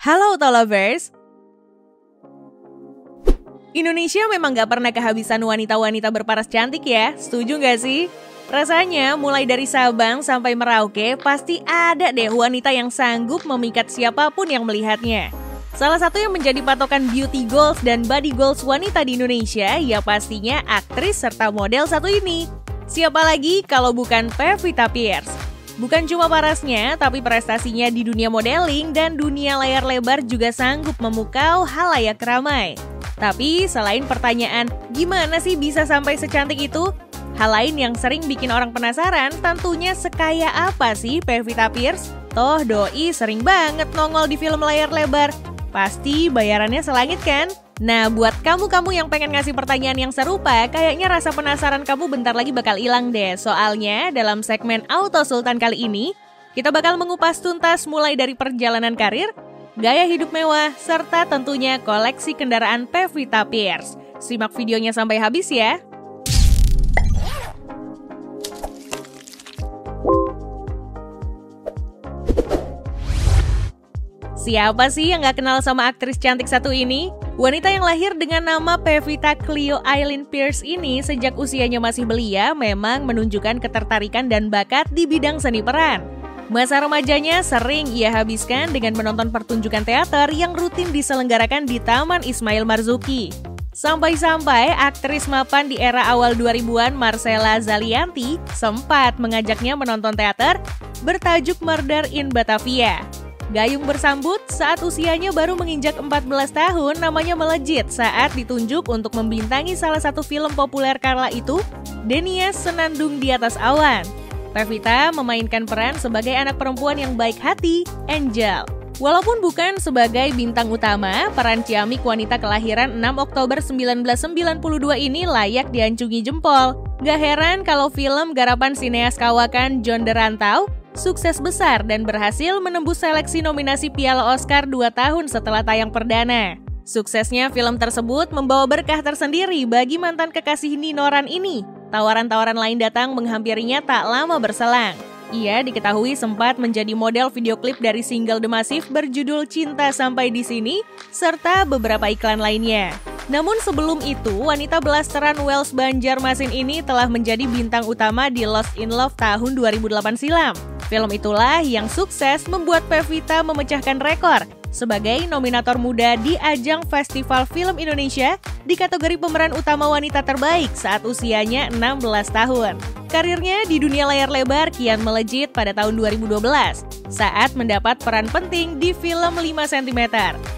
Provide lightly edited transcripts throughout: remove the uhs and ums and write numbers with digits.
Halo Auto Lovers! Indonesia memang gak pernah kehabisan wanita-wanita berparas cantik ya, setuju gak sih? Rasanya mulai dari Sabang sampai Merauke pasti ada deh wanita yang sanggup memikat siapapun yang melihatnya. Salah satu yang menjadi patokan beauty goals dan body goals wanita di Indonesia ya pastinya aktris serta model satu ini. Siapa lagi kalau bukan Pevita Pierce? Bukan cuma parasnya, tapi prestasinya di dunia modeling dan dunia layar lebar juga sanggup memukau halayak ramai. Tapi selain pertanyaan, gimana sih bisa sampai secantik itu? Hal lain yang sering bikin orang penasaran tentunya sekaya apa sih Pevita Pierce? Toh doi sering banget nongol di film layar lebar. Pasti bayarannya selangit kan? Nah, buat kamu-kamu yang pengen ngasih pertanyaan yang serupa, kayaknya rasa penasaran kamu bentar lagi bakal hilang deh. Soalnya dalam segmen Auto Sultan kali ini, kita bakal mengupas tuntas mulai dari perjalanan karir, gaya hidup mewah, serta tentunya koleksi kendaraan Pevita Pierce. Simak videonya sampai habis ya. Siapa sih yang gak kenal sama aktris cantik satu ini? Wanita yang lahir dengan nama Pevita Cleo Eileen Pierce ini sejak usianya masih belia memang menunjukkan ketertarikan dan bakat di bidang seni peran. Masa remajanya sering ia habiskan dengan menonton pertunjukan teater yang rutin diselenggarakan di Taman Ismail Marzuki. Sampai-sampai aktris mapan di era awal 2000-an Marcella Zalianty sempat mengajaknya menonton teater bertajuk Murder in Batavia. Gayung bersambut saat usianya baru menginjak 14 tahun namanya melejit saat ditunjuk untuk membintangi salah satu film populer kala itu, Denias Senandung di Atas Awan. Pevita memainkan peran sebagai anak perempuan yang baik hati, Angel. Walaupun bukan sebagai bintang utama, peran ciamik wanita kelahiran 6 Oktober 1992 ini layak diancungi jempol. Gak heran kalau film garapan sineas kawakan John de Rantau sukses besar dan berhasil menembus seleksi nominasi Piala Oscar 2 tahun setelah tayang perdana. Suksesnya film tersebut membawa berkah tersendiri bagi mantan kekasih Ninoran ini. Tawaran-tawaran lain datang menghampirinya tak lama berselang. Ia diketahui sempat menjadi model video klip dari single The Massive berjudul Cinta Sampai di Sini, serta beberapa iklan lainnya. Namun sebelum itu, wanita blasteran Wells Banjarmasin ini telah menjadi bintang utama di Lost in Love tahun 2008 silam. Film itulah yang sukses membuat Pevita memecahkan rekor sebagai nominator muda di ajang Festival Film Indonesia di kategori pemeran utama wanita terbaik saat usianya 16 tahun. Karirnya di dunia layar lebar kian melejit pada tahun 2012 saat mendapat peran penting di film 5 cm.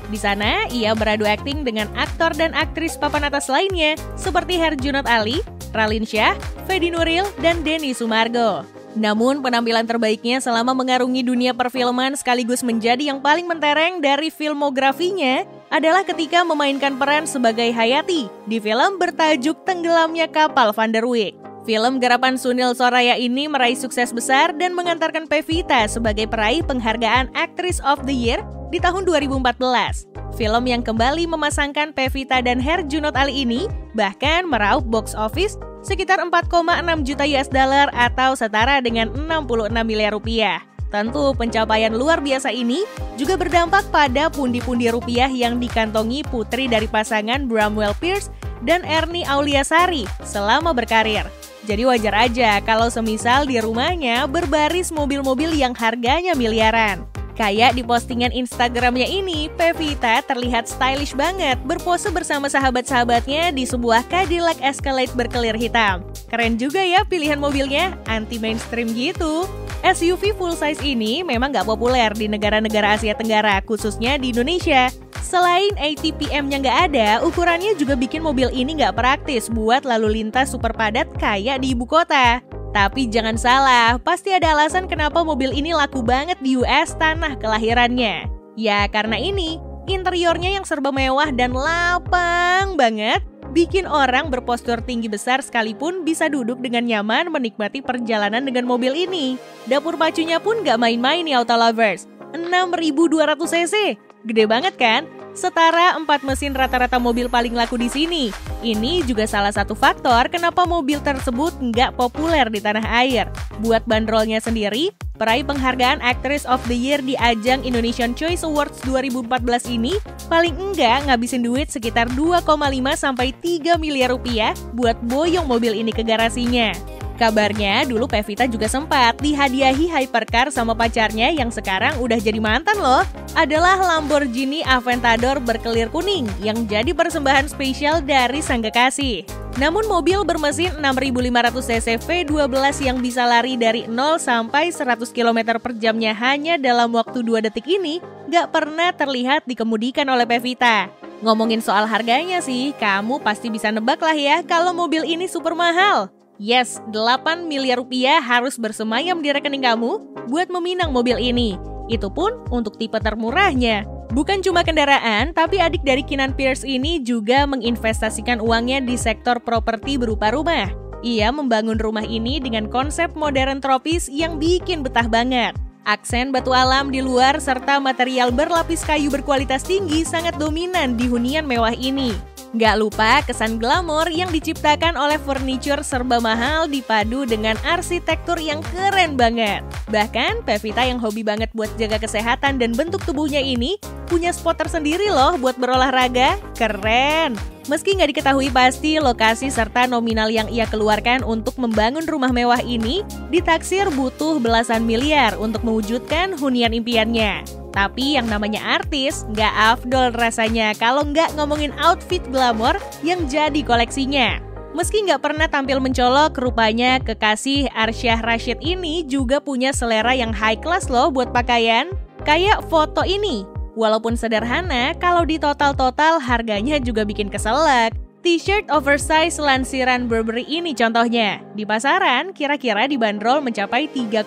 Di sana, ia beradu akting dengan aktor dan aktris papan atas lainnya seperti Herjunot Ali, Raline Shah, Fedi Nuril, dan Denny Sumargo. Namun penampilan terbaiknya selama mengarungi dunia perfilman sekaligus menjadi yang paling mentereng dari filmografinya adalah ketika memainkan peran sebagai Hayati di film bertajuk Tenggelamnya Kapal Van der Wijk. Film garapan Sunil Soraya ini meraih sukses besar dan mengantarkan Pevita sebagai peraih penghargaan Actress of the Year di tahun 2014. Film yang kembali memasangkan Pevita dan Herjunot Ali ini bahkan meraup box office sekitar 4,6 juta US dollar atau setara dengan 66 miliar rupiah. Tentu pencapaian luar biasa ini juga berdampak pada pundi-pundi rupiah yang dikantongi putri dari pasangan Bramwell Pierce dan Ernie Auliasari selama berkarir. Jadi wajar aja kalau semisal di rumahnya berbaris mobil-mobil yang harganya miliaran. Kayak di postingan Instagramnya ini, Pevita terlihat stylish banget berpose bersama sahabat-sahabatnya di sebuah Cadillac Escalade berkelir hitam. Keren juga ya pilihan mobilnya, anti-mainstream gitu. SUV full size ini memang gak populer di negara-negara Asia Tenggara, khususnya di Indonesia. Selain ATPM-nya gak ada, ukurannya juga bikin mobil ini gak praktis buat lalu lintas super padat kayak di ibu kota. Tapi jangan salah, pasti ada alasan kenapa mobil ini laku banget di US, tanah kelahirannya. Ya karena ini, interiornya yang serba mewah dan lapang banget, bikin orang berpostur tinggi besar sekalipun bisa duduk dengan nyaman menikmati perjalanan dengan mobil ini. Dapur pacunya pun gak main-main nih Auto Lovers, 6.200 cc, gede banget kan? Setara 4 mesin rata-rata mobil paling laku di sini. Ini juga salah satu faktor kenapa mobil tersebut nggak populer di tanah air. Buat bandrolnya sendiri, peraih penghargaan Actress of the Year di ajang Indonesian Choice Awards 2014 ini paling enggak ngabisin duit sekitar 2,5–3 miliar rupiah buat boyong mobil ini ke garasinya. Kabarnya dulu Pevita juga sempat dihadiahi hypercar sama pacarnya yang sekarang udah jadi mantan loh. Adalah Lamborghini Aventador berkelir kuning yang jadi persembahan spesial dari sang kekasih. Namun mobil bermesin 6.500 cc V12 yang bisa lari dari 0 sampai 100 km per jamnya hanya dalam waktu 2 detik ini gak pernah terlihat dikemudikan oleh Pevita. Ngomongin soal harganya sih, kamu pasti bisa nebak lah ya kalau mobil ini super mahal. Yes, 8 miliar rupiah harus bersemayam di rekening kamu buat meminang mobil ini. Itu pun untuk tipe termurahnya. Bukan cuma kendaraan, tapi adik dari Keenan Pierce ini juga menginvestasikan uangnya di sektor properti berupa rumah. Ia membangun rumah ini dengan konsep modern tropis yang bikin betah banget. Aksen batu alam di luar serta material berlapis kayu berkualitas tinggi sangat dominan di hunian mewah ini. Nggak lupa kesan glamor yang diciptakan oleh furniture serba mahal dipadu dengan arsitektur yang keren banget. Bahkan Pevita yang hobi banget buat jaga kesehatan dan bentuk tubuhnya ini punya spot tersendiri loh buat berolahraga. Keren! Meski nggak diketahui pasti lokasi serta nominal yang ia keluarkan untuk membangun rumah mewah ini, ditaksir butuh belasan miliar untuk mewujudkan hunian impiannya. Tapi yang namanya artis nggak afdol rasanya kalau nggak ngomongin outfit glamor yang jadi koleksinya. Meski nggak pernah tampil mencolok, rupanya kekasih Arsyah Rashid ini juga punya selera yang high class loh buat pakaian. Kayak foto ini, walaupun sederhana, kalau di total-total harganya juga bikin keselak. T-shirt oversize lansiran Burberry ini contohnya. Di pasaran kira-kira dibanderol mencapai 3,8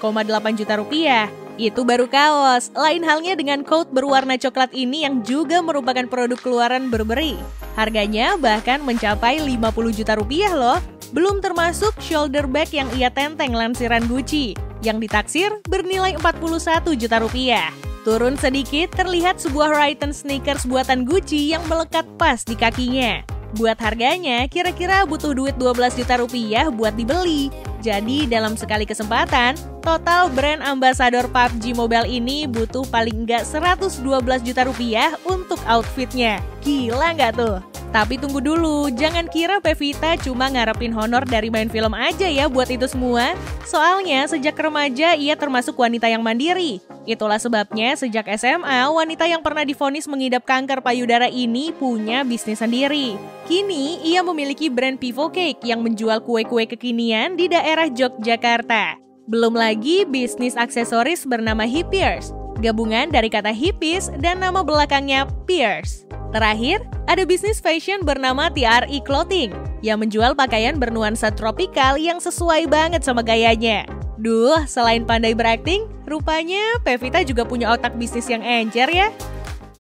juta rupiah. Itu baru kaos, lain halnya dengan coat berwarna coklat ini yang juga merupakan produk keluaran Burberry. Harganya bahkan mencapai 50 juta rupiah loh. Belum termasuk shoulder bag yang ia tenteng lansiran Gucci, yang ditaksir bernilai 41 juta rupiah. Turun sedikit terlihat sebuah Rayton sneakers buatan Gucci yang melekat pas di kakinya. Buat harganya, kira-kira butuh duit 12 juta rupiah buat dibeli. Jadi dalam sekali kesempatan, total brand ambassador PUBG Mobile ini butuh paling enggak 112 juta rupiah untuk outfitnya. Gila nggak tuh? Tapi tunggu dulu, jangan kira Pevita cuma ngarepin honor dari main film aja ya buat itu semua. Soalnya sejak remaja ia termasuk wanita yang mandiri. Itulah sebabnya sejak SMA, wanita yang pernah divonis mengidap kanker payudara ini punya bisnis sendiri. Kini, ia memiliki brand Pivo Cake yang menjual kue-kue kekinian di daerah Yogyakarta. Belum lagi bisnis aksesoris bernama Hippiers, gabungan dari kata hippies dan nama belakangnya Pierce. Terakhir, ada bisnis fashion bernama TRE Clothing yang menjual pakaian bernuansa tropikal yang sesuai banget sama gayanya. Duh, selain pandai berakting, rupanya Pevita juga punya otak bisnis yang encer ya.